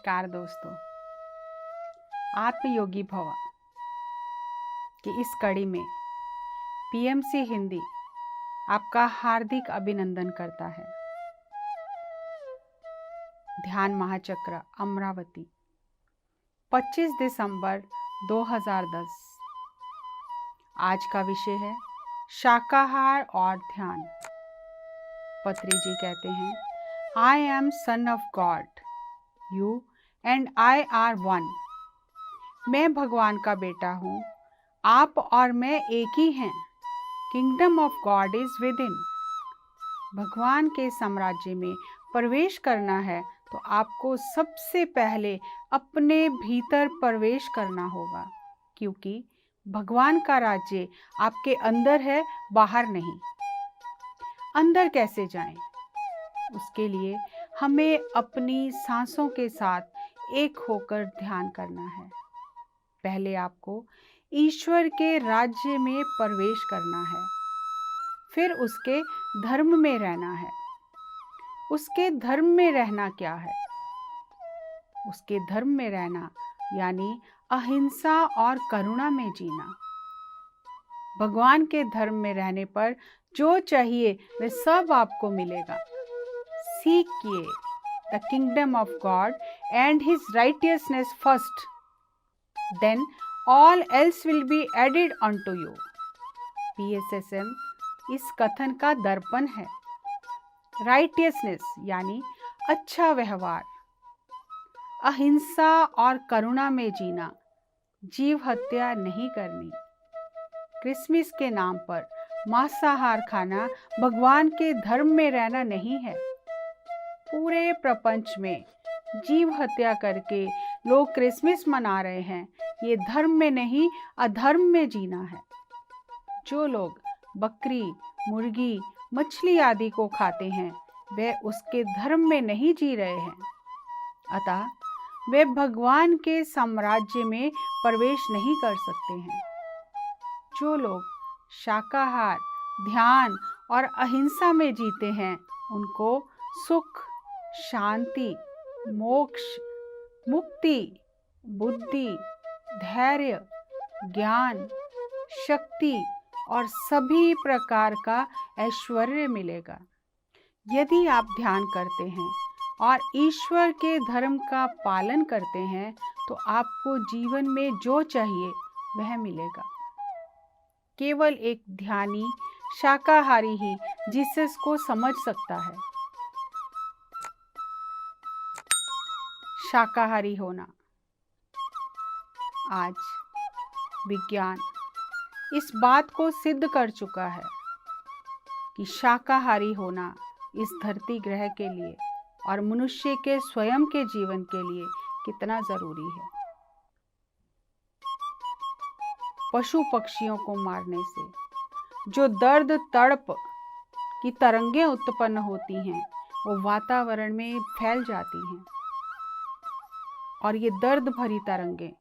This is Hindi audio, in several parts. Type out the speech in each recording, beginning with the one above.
नमस्कार दोस्तों, आत्मयोगी भव की इस कड़ी में पीएमसी हिंदी आपका हार्दिक अभिनंदन करता है। ध्यान महाचक्र अमरावती 25 दिसंबर 2010। आज का विषय है शाकाहार और ध्यान। पत्री जी कहते हैं, I am son of God, you and I R one. मैं भगवान का बेटा हूँ, आप और मैं एक ही हैं। Kingdom of God is with in. भगवान के साम्राज्य में प्रवेश करना है तो आपको सबसे पहले अपने भीतर प्रवेश करना होगा, क्योंकि भगवान का राज्य आपके अंदर है, बाहर नहीं। अंदर कैसे जाएं? उसके लिए हमें अपनी सांसों के साथ एक होकर ध्यान करना है। पहले आपको ईश्वर के राज्य में प्रवेश करना है, फिर उसके धर्म में रहना है। उसके धर्म में रहना क्या है? उसके धर्म में रहना यानी अहिंसा और करुणा में जीना। भगवान के धर्म में रहने पर जो चाहिए वह सब आपको मिलेगा। Seek ye the kingdom of God and his righteousness first, then all else will be added unto you. PSSM इस कथन का दर्पण है। राइटियसनेस यानी अच्छा व्यवहार, अहिंसा और करुणा में जीना, जीव हत्या नहीं करनी। क्रिसमस के नाम पर मांसाहार खाना भगवान के धर्म में रहना नहीं है। पूरे प्रपंच में जीव हत्या करके लोग क्रिसमस मना रहे हैं। ये धर्म में नहीं, अधर्म में जीना है। जो लोग बकरी, मुर्गी, मछली आदि को खाते हैं वे उसके धर्म में नहीं जी रहे हैं, अतः वे भगवान के साम्राज्य में प्रवेश नहीं कर सकते हैं। जो लोग शाकाहार, ध्यान और अहिंसा में जीते हैं उनको सुख, शांति, मोक्ष, मुक्ति, बुद्धि, धैर्य, ज्ञान, शक्ति और सभी प्रकार का ऐश्वर्य मिलेगा। यदि आप ध्यान करते हैं और ईश्वर के धर्म का पालन करते हैं तो आपको जीवन में जो चाहिए वह मिलेगा। केवल एक ध्यानी शाकाहारी ही जीसस को समझ सकता है। शाकाहारी होना। आज विज्ञान इस बात को सिद्ध कर चुका है कि शाकाहारी होना इस धरती ग्रह के लिए और मनुष्य के स्वयं के जीवन के लिए कितना जरूरी है। पशु पक्षियों को मारने से जो दर्द तड़प की तरंगें उत्पन्न होती हैं वो वातावरण में फैल जाती हैं, और ये दर्द भरी तरंगें,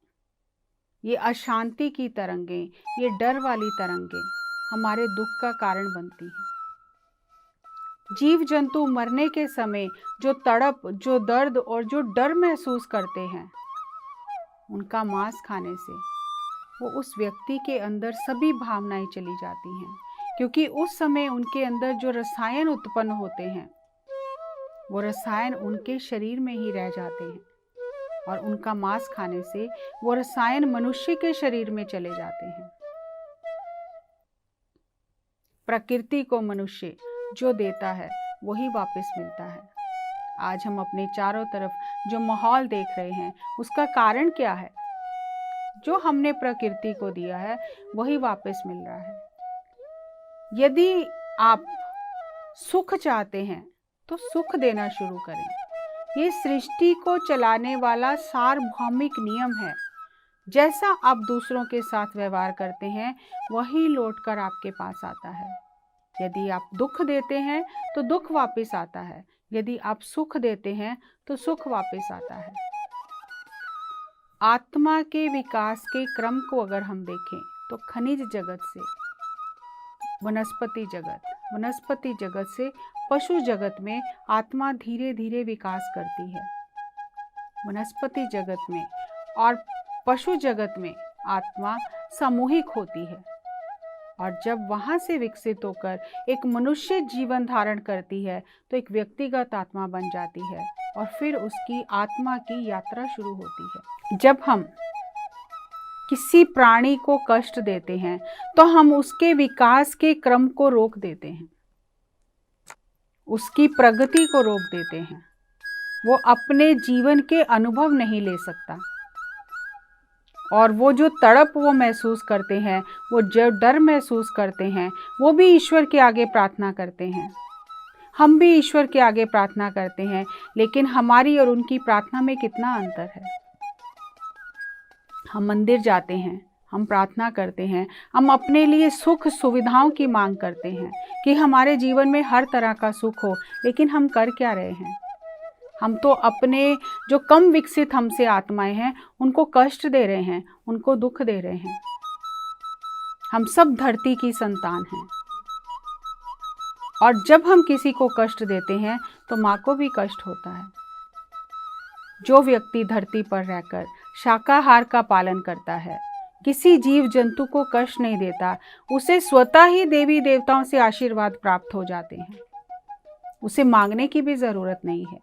ये अशांति की तरंगें, ये डर वाली तरंगें हमारे दुख का कारण बनती हैं। जीव जंतु मरने के समय जो तड़प, जो दर्द और जो डर महसूस करते हैं, उनका मांस खाने से वो उस व्यक्ति के अंदर सभी भावनाएं चली जाती हैं, क्योंकि उस समय उनके अंदर जो रसायन उत्पन्न होते हैं वो रसायन उनके शरीर में ही रह जाते हैं, और उनका मांस खाने से वो रसायन मनुष्य के शरीर में चले जाते हैं। प्रकृति को मनुष्य जो देता है वही वापस मिलता है। आज हम अपने चारों तरफ जो माहौल देख रहे हैं उसका कारण क्या है? जो हमने प्रकृति को दिया है वही वापस मिल रहा है। यदि आप सुख चाहते हैं तो सुख देना शुरू करें। ये सृष्टि को चलाने वाला सार्वभौमिक नियम है। जैसा आप दूसरों के साथ व्यवहार करते हैं वही लौटकर आपके पास आता है। यदि आप दुख देते हैं तो दुख वापस आता है, यदि आप सुख देते हैं तो सुख वापस आता है। आत्मा के विकास के क्रम को अगर हम देखें तो खनिज जगत से वनस्पति जगत, वनस्पति जगत से पशु जगत में आत्मा धीरे धीरे विकास करती है। वनस्पति जगत में और पशु जगत में आत्मा सामूहिक होती है, और जब वहाँ से विकसित होकर एक मनुष्य जीवन धारण करती है तो एक व्यक्तिगत आत्मा बन जाती है, और फिर उसकी आत्मा की यात्रा शुरू होती है। जब हम किसी प्राणी को कष्ट देते हैं तो हम उसके विकास के क्रम को रोक देते हैं, उसकी प्रगति को रोक देते हैं। वो अपने जीवन के अनुभव नहीं ले सकता, और वो जो तड़प वो महसूस करते हैं, वो जो डर महसूस करते हैं, वो भी ईश्वर के आगे प्रार्थना करते हैं। हम भी ईश्वर के आगे प्रार्थना करते हैं, लेकिन हमारी और उनकी प्रार्थना में कितना अंतर है। हम मंदिर जाते हैं, हम प्रार्थना करते हैं, हम अपने लिए सुख सुविधाओं की मांग करते हैं कि हमारे जीवन में हर तरह का सुख हो, लेकिन हम कर क्या रहे हैं? हम तो अपने जो कम विकसित हमसे आत्माएं हैं उनको कष्ट दे रहे हैं, उनको दुख दे रहे हैं। हम सब धरती की संतान हैं, और जब हम किसी को कष्ट देते हैं तो माँ को भी कष्ट होता है। जो व्यक्ति धरती पर रहकर शाकाहार का पालन करता है, किसी जीव जंतु को कष्ट नहीं देता, उसे स्वतः ही देवी देवताओं से आशीर्वाद प्राप्त हो जाते हैं। उसे मांगने की भी जरूरत नहीं है।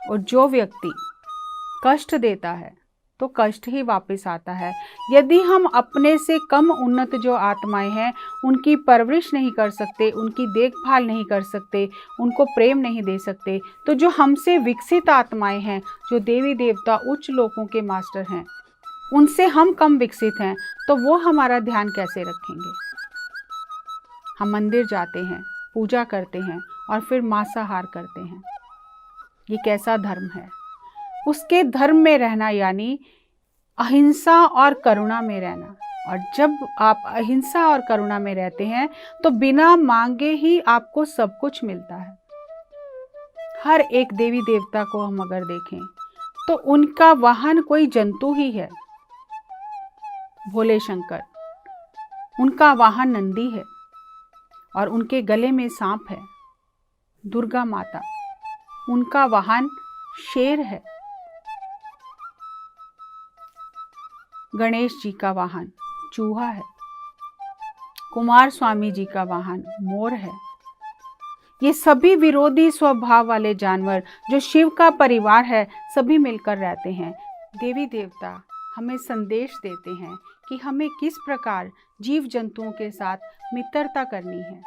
और जो व्यक्ति कष्ट देता है तो कष्ट ही वापस आता है। यदि हम अपने से कम उन्नत जो आत्माएं हैं उनकी परवरिश नहीं कर सकते, उनकी देखभाल नहीं कर सकते, उनको प्रेम नहीं दे सकते, तो जो हमसे विकसित आत्माएं हैं, जो देवी देवता उच्च लोकों के मास्टर हैं, उनसे हम कम विकसित हैं, तो वो हमारा ध्यान कैसे रखेंगे? हम मंदिर जाते हैं, पूजा करते हैं और फिर मांसाहार करते हैं। ये कैसा धर्म है? उसके धर्म में रहना यानी अहिंसा और करुणा में रहना। और जब आप अहिंसा और करुणा में रहते हैं तो बिना मांगे ही आपको सब कुछ मिलता है। हर एक देवी देवता को हम अगर देखें तो उनका वाहन कोई जंतु ही है। भोले शंकर, उनका वाहन नंदी है और उनके गले में सांप है। दुर्गा माता, उनका वाहन शेर है। गणेश जी का वाहन चूहा है। कुमार स्वामी जी का वाहन मोर है। ये सभी विरोधी स्वभाव वाले जानवर जो शिव का परिवार है, सभी मिलकर रहते हैं। देवी देवता हमें संदेश देते हैं कि हमें किस प्रकार जीव जंतुओं के साथ मित्रता करनी है,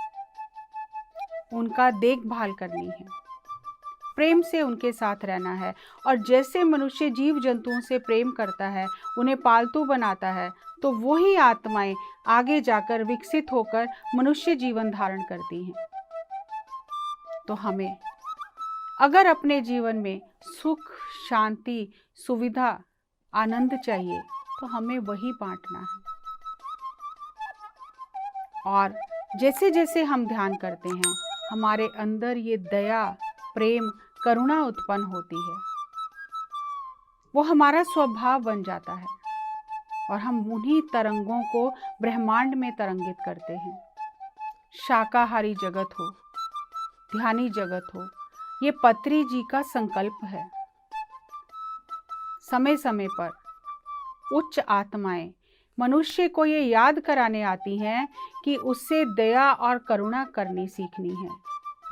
उनका देखभाल करनी है, प्रेम से उनके साथ रहना है। और जैसे मनुष्य जीव जंतुओं से प्रेम करता है, उन्हें पालतू बनाता है, तो वही आत्माएं आगे जाकर विकसित होकर मनुष्य जीवन धारण करती हैं। तो हमें अगर अपने जीवन में सुख, शांति, सुविधा, आनंद चाहिए तो हमें वही बांटना है। और जैसे जैसे हम ध्यान करते हैं, हमारे अंदर ये दया, प्रेम, करुणा उत्पन्न होती है। वो हमारा स्वभाव बन जाता है और हम उन्हीं तरंगों को ब्रह्मांड में तरंगित करते हैं। शाकाहारी जगत हो, ध्यानी जगत हो, ये पत्री जी का संकल्प है। समय समय पर उच्च आत्माएं मनुष्य को ये याद कराने आती हैं कि उससे दया और करुणा करनी सीखनी है।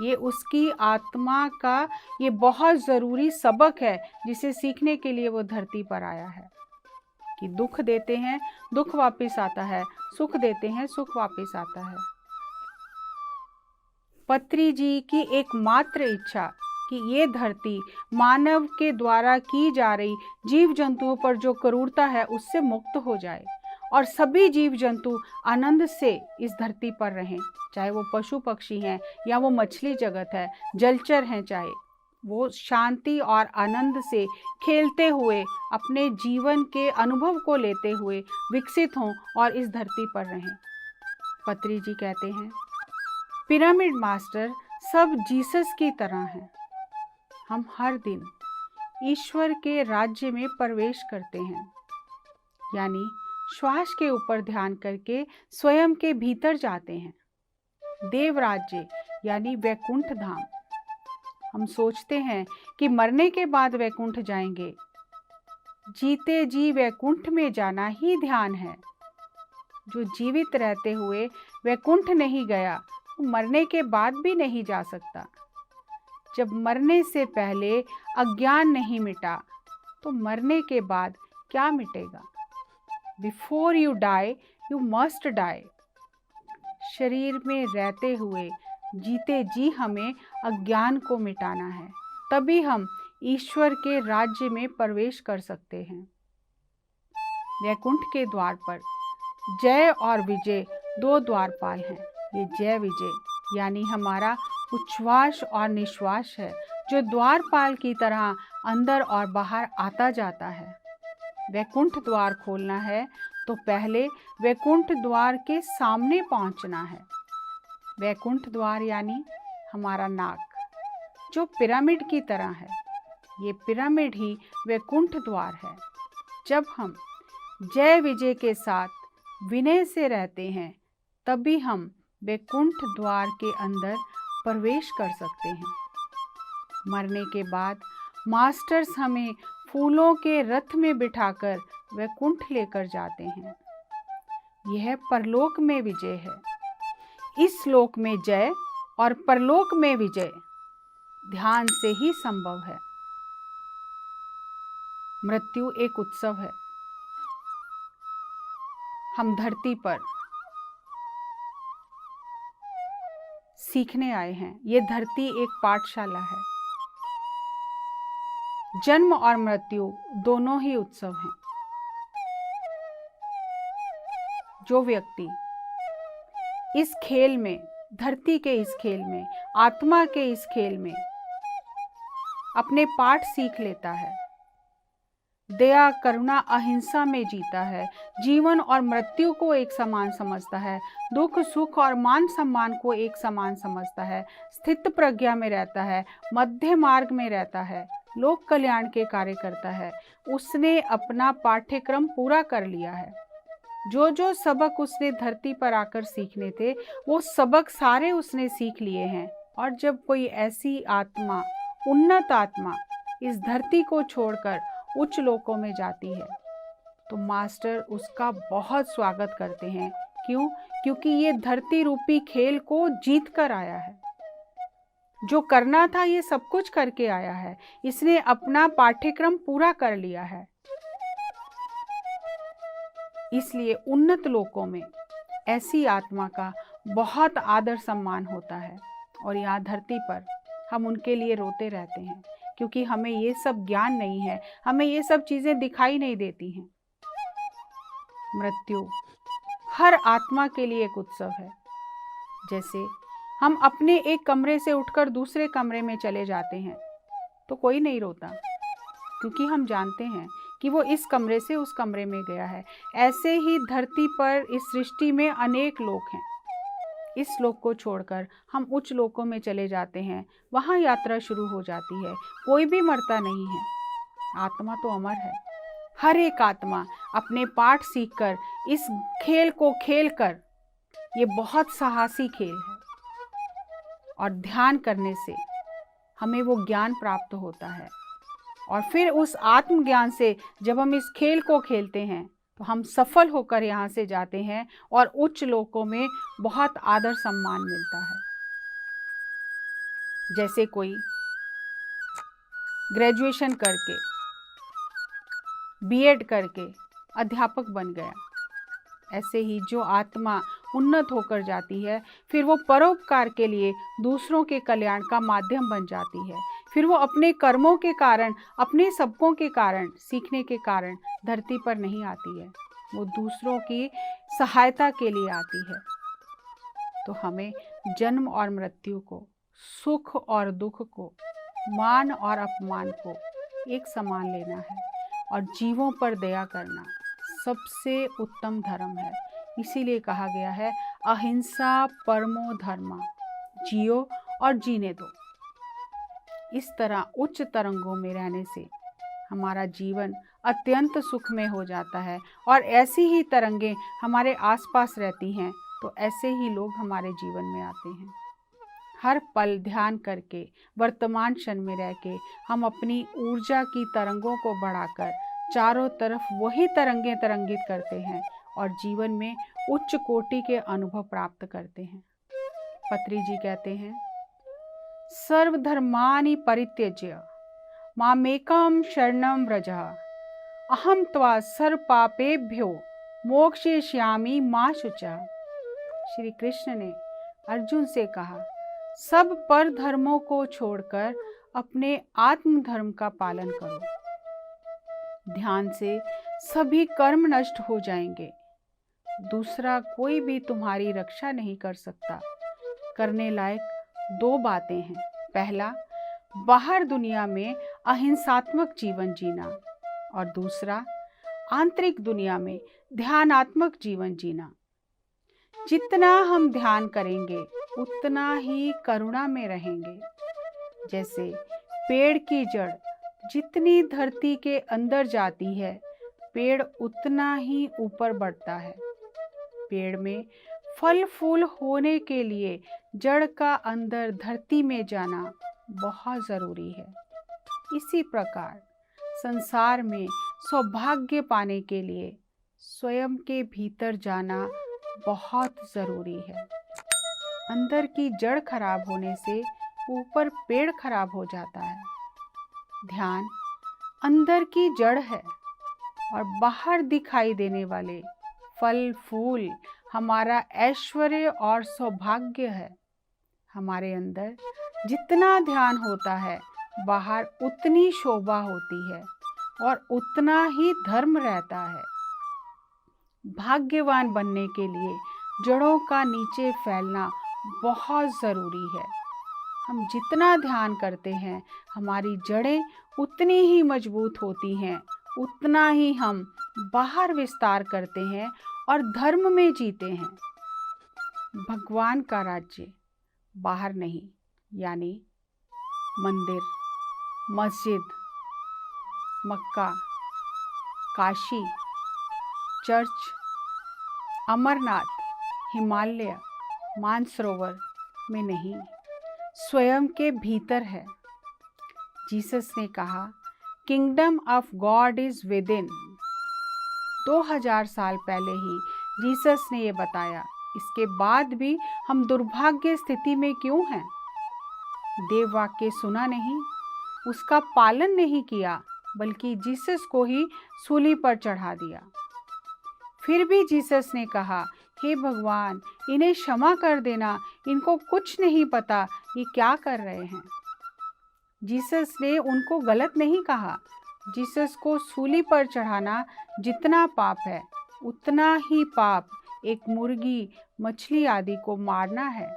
ये उसकी आत्मा का ये बहुत ज़रूरी सबक है, जिसे सीखने के लिए वो धरती पर आया है। कि दुख देते हैं, दुख वापस आता है, सुख देते हैं, सुख वापस आता है। पत्री जी की एकमात्र इच्छा कि ये धरती मानव के द्वारा की जा रही जीव जंतुओं पर जो क्रूरता है उससे मुक्त हो जाए, और सभी जीव जंतु आनंद से इस धरती पर रहें। चाहे वो पशु पक्षी हैं या वो मछली जगत है, जलचर हैं, चाहे वो शांति और आनंद से खेलते हुए अपने जीवन के अनुभव को लेते हुए विकसित हों और इस धरती पर रहें। पत्री जी कहते हैं, पिरामिड मास्टर सब जीसस की तरह हैं। हम हर दिन ईश्वर के राज्य में प्रवेश करते हैं, यानी श्वास के ऊपर ध्यान करके स्वयं के भीतर जाते हैं। देव राज्य यानी वैकुंठ धाम। हम सोचते हैं कि मरने के बाद वैकुंठ जाएंगे। जीते जी वैकुंठ में जाना ही ध्यान है। जो जीवित रहते हुए वैकुंठ नहीं गया, वो मरने के बाद भी नहीं जा सकता। जब मरने से पहले अज्ञान नहीं मिटा, तो मरने के बाद क्या मिटेगा? Before you die you must die. शरीर में रहते हुए जीते जी हमें अज्ञान को मिटाना है, तभी हम ईश्वर के राज्य में प्रवेश कर सकते हैं। वैकुंठ के द्वार पर जय और विजय दो द्वारपाल हैं। ये जय विजय यानी हमारा उच्छ्वास और निश्वास है, जो द्वारपाल की तरह अंदर और बाहर आता जाता है। वैकुंठ द्वार खोलना है तो पहले वैकुंठ द्वार के सामने पहुंचना है। वैकुंठ द्वार यानी हमारा नाक, जो पिरामिड की तरह है। ये पिरामिड ही वैकुंठ द्वार है। जब हम जय विजय के साथ विनय से रहते हैं, तभी हम वैकुंठ द्वार के अंदर प्रवेश कर सकते हैं। मरने के बाद मास्टर्स हमें फूलों के रथ में बिठाकर वैकुंठ लेकर जाते हैं। यह परलोक में विजय है। इस लोक में जय और परलोक में विजय ध्यान से ही संभव है। मृत्यु एक उत्सव है। हम धरती पर सीखने आए हैं। ये धरती एक पाठशाला है। जन्म और मृत्यु दोनों ही उत्सव हैं। जो व्यक्ति इस खेल में, धरती के इस खेल में, आत्मा के इस खेल में अपने पाठ सीख लेता है, दया करुणा अहिंसा में जीता है, जीवन और मृत्यु को एक समान समझता है, दुख सुख और मान सम्मान को एक समान समझता है, स्थित प्रज्ञा में रहता है, मध्य मार्ग में रहता है, लोक कल्याण के कार्य करता है, उसने अपना पाठ्यक्रम पूरा कर लिया है। जो जो सबक उसने धरती पर आकर सीखने थे, वो सबक सारे उसने सीख लिए हैं। और जब कोई ऐसी आत्मा, उन्नत आत्मा इस धरती को छोड़कर उच्च लोकों में जाती है, तो मास्टर उसका बहुत स्वागत करते हैं। क्यों? क्योंकि ये धरती रूपी खेल को जीत कर आया है। जो करना था ये सब कुछ करके आया है। इसने अपना पाठ्यक्रम पूरा कर लिया है। इसलिए उन्नत लोकों में ऐसी आत्मा का बहुत आदर सम्मान होता है। और यहाँ धरती पर हम उनके लिए रोते रहते हैं, क्योंकि हमें ये सब ज्ञान नहीं है, हमें ये सब चीज़ें दिखाई नहीं देती हैं। मृत्यु हर आत्मा के लिए एक उत्सव है। जैसे हम अपने एक कमरे से उठकर दूसरे कमरे में चले जाते हैं तो कोई नहीं रोता, क्योंकि हम जानते हैं कि वो इस कमरे से उस कमरे में गया है। ऐसे ही धरती पर इस सृष्टि में अनेक लोक हैं। इस लोक को छोड़कर हम उच्च लोकों में चले जाते हैं, वहाँ यात्रा शुरू हो जाती है। कोई भी मरता नहीं है, आत्मा तो अमर है। हर एक आत्मा अपने पाठ सीखकर इस खेल को खेलकर, ये बहुत साहसी खेल है, और ध्यान करने से हमें वो ज्ञान प्राप्त होता है। और फिर उस आत्मज्ञान से जब हम इस खेल को खेलते हैं तो हम सफल होकर यहाँ से जाते हैं और उच्च लोकों में बहुत आदर सम्मान मिलता है। जैसे कोई ग्रेजुएशन करके, बीएड करके अध्यापक बन गया, ऐसे ही जो आत्मा उन्नत होकर जाती है, फिर वो परोपकार के लिए दूसरों के कल्याण का माध्यम बन जाती है। फिर वो अपने कर्मों के कारण, अपने सबकों के कारण, सीखने के कारण धरती पर नहीं आती है, वो दूसरों की सहायता के लिए आती है। तो हमें जन्म और मृत्यु को, सुख और दुख को, मान और अपमान को एक समान लेना है, और जीवों पर दया करना सबसे उत्तम धर्म है। इसीलिए कहा गया है अहिंसा परमो धर्मा, जियो और जीने दो। इस तरह उच्च तरंगों में रहने से हमारा जीवन अत्यंत सुखमय हो जाता है, और ऐसी ही तरंगें हमारे आसपास रहती हैं तो ऐसे ही लोग हमारे जीवन में आते हैं। हर पल ध्यान करके वर्तमान क्षण में रह के हम अपनी ऊर्जा की तरंगों को बढ़ाकर चारों तरफ वही तरंगें तरंगित करते हैं और जीवन में उच्च कोटि के अनुभव प्राप्त करते हैं। पत्री जी कहते हैं, सर्वधर्मानि परित्यज्य मामेकं शरणं व्रज अहम त्वा सर्व पापेभ्यो मोक्षयिष्यामि मा शुचः। श्री कृष्ण ने अर्जुन से कहा, सब पर धर्मों को छोड़कर अपने आत्म धर्म का पालन करो। ध्यान से सभी कर्म नष्ट हो जाएंगे। दूसरा कोई भी तुम्हारी रक्षा नहीं कर सकता। करने लायक दो बातें हैं। पहला, बाहर दुनिया में अहिंसात्मक जीवन जीना और दूसरा, आंतरिक दुनिया में ध्यानात्मक जीवन जीना। जितना हम ध्यान करेंगे उतना ही करुणा में रहेंगे। जैसे पेड़ की जड़ जितनी धरती के अंदर जाती है, पेड़ उतना ही ऊपर बढ़ता है। पेड़ में फल फूल होने के लिए जड़ का अंदर धरती में जाना बहुत जरूरी है। इसी प्रकार संसार में सौभाग्य पाने के लिए स्वयं के भीतर जाना बहुत जरूरी है। अंदर की जड़ खराब होने से ऊपर पेड़ खराब हो जाता है। ध्यान अंदर की जड़ है और बाहर दिखाई देने वाले फल फूल हमारा ऐश्वर्य और सौभाग्य है। हमारे अंदर जितना ध्यान होता है, बाहर उतनी शोभा होती है और उतना ही धर्म रहता है। भाग्यवान बनने के लिए जड़ों का नीचे फैलना बहुत ज़रूरी है। हम जितना ध्यान करते हैं, हमारी जड़ें उतनी ही मजबूत होती हैं, उतना ही हम बाहर विस्तार करते हैं और धर्म में जीते हैं। भगवान का राज्य बाहर नहीं, यानी मंदिर, मस्जिद, मक्का, काशी, चर्च, अमरनाथ, हिमालय, मानसरोवर में नहीं, स्वयं के भीतर है। जीसस ने कहा, kingdom of God is with in. 2000 साल पहले ही जीसस ने ये बताया। इसके बाद भी हम दुर्भाग्य स्थिति में क्यों हैं? देव वाक्य सुना नहीं, उसका पालन नहीं किया, बल्कि जीसस को ही सूली पर चढ़ा दिया। फिर भी जीसस ने कहा, हे भगवान, इन्हें क्षमा कर देना, इनको कुछ नहीं पता ये क्या कर रहे हैं। जीसस ने उनको गलत नहीं कहा। जीसस को सूली पर चढ़ाना जितना पाप है, उतना ही पाप एक मुर्गी, मछली आदि को मारना है।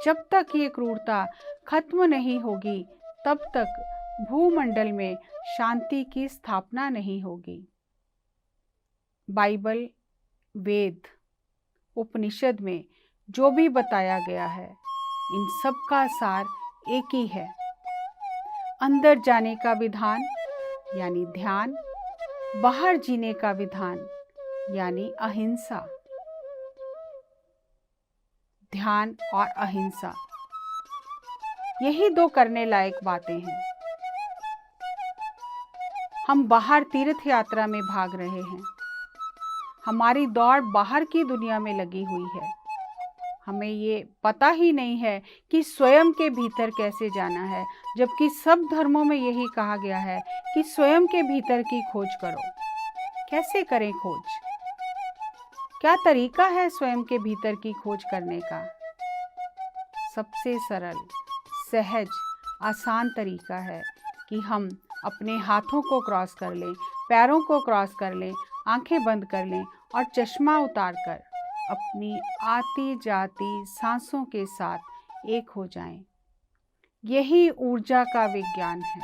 जब तक ये क्रूरता खत्म नहीं होगी, तब तक भूमंडल में शांति की स्थापना नहीं होगी। बाइबल, वेद, उपनिषद में जो भी बताया गया है, इन सब का सार एक ही है। अंदर जाने का विधान यानी ध्यान, बाहर जीने का विधान यानी अहिंसा। ध्यान और अहिंसा, यही दो करने लायक बातें हैं। हम बाहर तीर्थ यात्रा में भाग रहे हैं। हमारी दौड़ बाहर की दुनिया में लगी हुई है। हमें ये पता ही नहीं है कि स्वयं के भीतर कैसे जाना है, जबकि सब धर्मों में यही कहा गया है कि स्वयं के भीतर की खोज करो। कैसे करें खोज? क्या तरीका है स्वयं के भीतर की खोज करने का? सबसे सरल, सहज, आसान तरीका है कि हम अपने हाथों को क्रॉस कर लें, पैरों को क्रॉस कर लें, आंखें बंद कर लें और चश्मा उतारकर अपनी आती जाती सांसों के साथ एक हो जाएं। यही ऊर्जा का विज्ञान है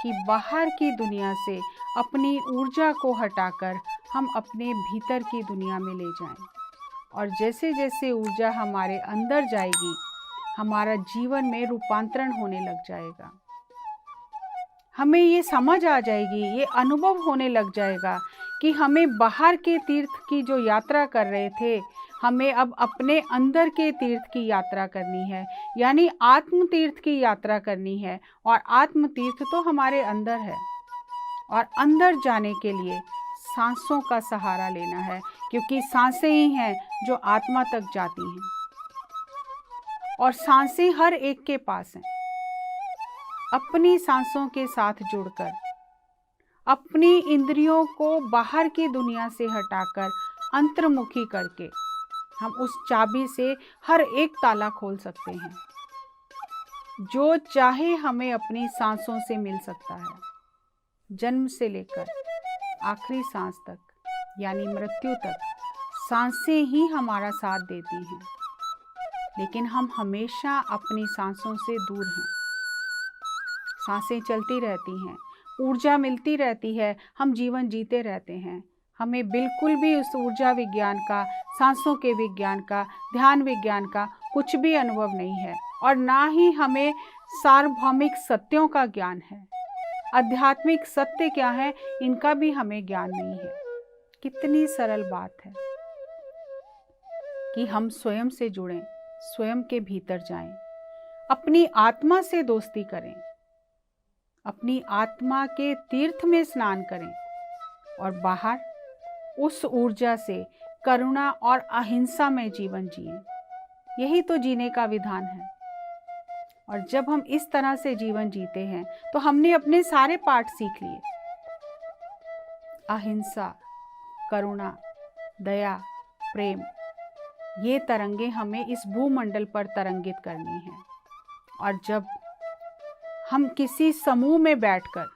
कि बाहर की दुनिया से अपनी ऊर्जा को हटाकर हम अपने भीतर की दुनिया में ले जाएं। और जैसे जैसे ऊर्जा हमारे अंदर जाएगी, हमारा जीवन में रूपांतरण होने लग जाएगा। हमें ये समझ आ जाएगी, ये अनुभव होने लग जाएगा कि हमें बाहर के तीर्थ की जो यात्रा कर रहे थे, हमें अब अपने अंदर के तीर्थ की यात्रा करनी है, यानी आत्म तीर्थ की यात्रा करनी है। और आत्म तीर्थ तो हमारे अंदर है, और अंदर जाने के लिए सांसों का सहारा लेना है, क्योंकि सांसें ही हैं जो आत्मा तक जाती हैं, और सांसें हर एक के पास हैं। अपनी सांसों के साथ जुड़कर, अपनी इंद्रियों को बाहर की दुनिया से हटाकर अंतर्मुखी करके हम उस चाबी से हर एक ताला खोल सकते हैं। जो चाहे हमें अपनी सांसों से मिल सकता है, जन्म से लेकर आखिरी सांस तक, यानी मृत्यु तक सांसें ही हमारा साथ देती हैं। लेकिन हम हमेशा अपनी सांसों से दूर हैं। सांसें चलती रहती हैं, ऊर्जा मिलती रहती है, हम जीवन जीते रहते हैं। हमें बिल्कुल भी उस ऊर्जा विज्ञान का, सांसों के विज्ञान का, ध्यान विज्ञान का कुछ भी अनुभव नहीं है, और ना ही हमें सार्वभौमिक सत्यों का ज्ञान है। आध्यात्मिक सत्य क्या है, इनका भी हमें ज्ञान नहीं है। कितनी सरल बात है कि हम स्वयं से जुड़ें, स्वयं के भीतर जाएं, अपनी आत्मा से दोस्ती करें, अपनी आत्मा के तीर्थ में स्नान करें, और बाहर उस ऊर्जा से करुणा और अहिंसा में जीवन जिएं। यही तो जीने का विधान है। और जब हम इस तरह से जीवन जीते हैं तो हमने अपने सारे पाठ सीख लिए। अहिंसा, करुणा, दया, प्रेम, ये तरंगे हमें इस भूमंडल पर तरंगित करनी है। और जब हम किसी समूह में बैठकर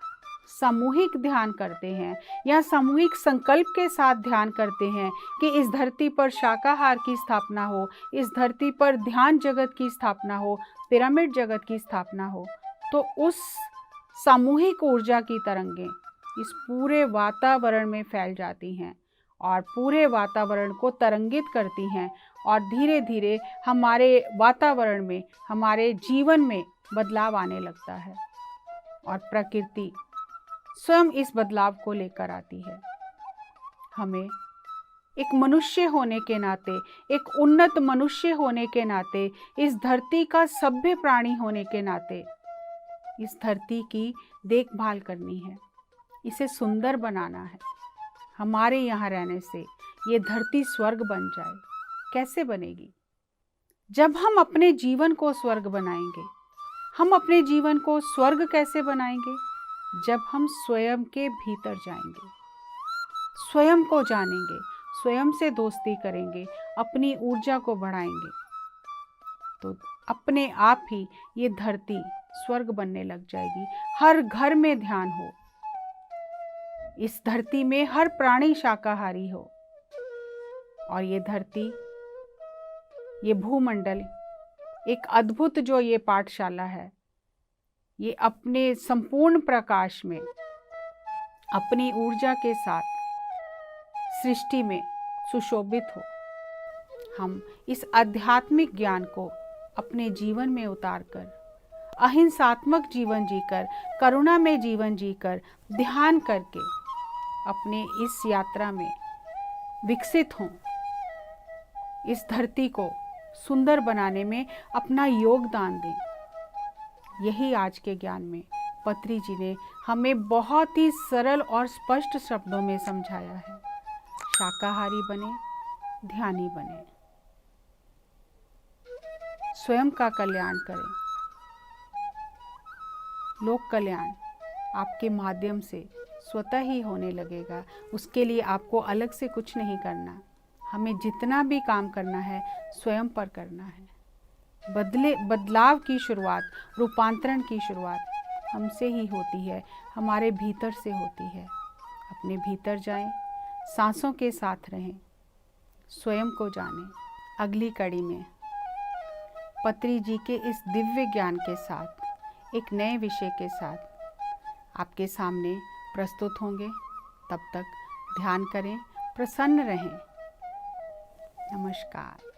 सामूहिक ध्यान करते हैं, या सामूहिक संकल्प के साथ ध्यान करते हैं कि इस धरती पर शाकाहार की स्थापना हो, इस धरती पर ध्यान जगत की स्थापना हो, पिरामिड जगत की स्थापना हो, तो उस सामूहिक ऊर्जा की तरंगें इस पूरे वातावरण में फैल जाती हैं और पूरे वातावरण को तरंगित करती हैं, और धीरे धीरे हमारे वातावरण में, हमारे जीवन में बदलाव आने लगता है। और प्रकृति स्वयं इस बदलाव को लेकर आती है। हमें एक मनुष्य होने के नाते, एक उन्नत मनुष्य होने के नाते, इस धरती का सभ्य प्राणी होने के नाते इस धरती की देखभाल करनी है, इसे सुंदर बनाना है। हमारे यहाँ रहने से ये धरती स्वर्ग बन जाए। कैसे बनेगी? जब हम अपने जीवन को स्वर्ग बनाएंगे। हम अपने जीवन को स्वर्ग कैसे बनाएंगे? जब हम स्वयं के भीतर जाएंगे, स्वयं को जानेंगे, स्वयं से दोस्ती करेंगे, अपनी ऊर्जा को बढ़ाएंगे, तो अपने आप ही ये धरती स्वर्ग बनने लग जाएगी। हर घर में ध्यान हो, इस धरती में हर प्राणी शाकाहारी हो, और ये धरती, ये भूमंडल, एक अद्भुत जो ये पाठशाला है, ये अपने संपूर्ण प्रकाश में अपनी ऊर्जा के साथ सृष्टि में सुशोभित हो। हम इस आध्यात्मिक ज्ञान को अपने जीवन में उतारकर, अहिंसात्मक जीवन जीकर, करुणा में जीवन जीकर, ध्यान करके अपने इस यात्रा में विकसित हों। इस धरती को सुंदर बनाने में अपना योगदान दें। यही आज के ज्ञान में पत्री जी ने हमें बहुत ही सरल और स्पष्ट शब्दों में समझाया है। शाकाहारी बने, ध्यानी बने, स्वयं का कल्याण करें। लोक कल्याण आपके माध्यम से स्वतः ही होने लगेगा। उसके लिए आपको अलग से कुछ नहीं करना। हमें जितना भी काम करना है स्वयं पर करना है। बदलाव की शुरुआत, रूपांतरण की शुरुआत हमसे ही होती है, हमारे भीतर से होती है। अपने भीतर जाएं, सांसों के साथ रहें, स्वयं को जानें। अगली कड़ी में पत्री जी के इस दिव्य ज्ञान के साथ, एक नए विषय के साथ आपके सामने प्रस्तुत होंगे। तब तक ध्यान करें, प्रसन्न रहें। नमस्कार।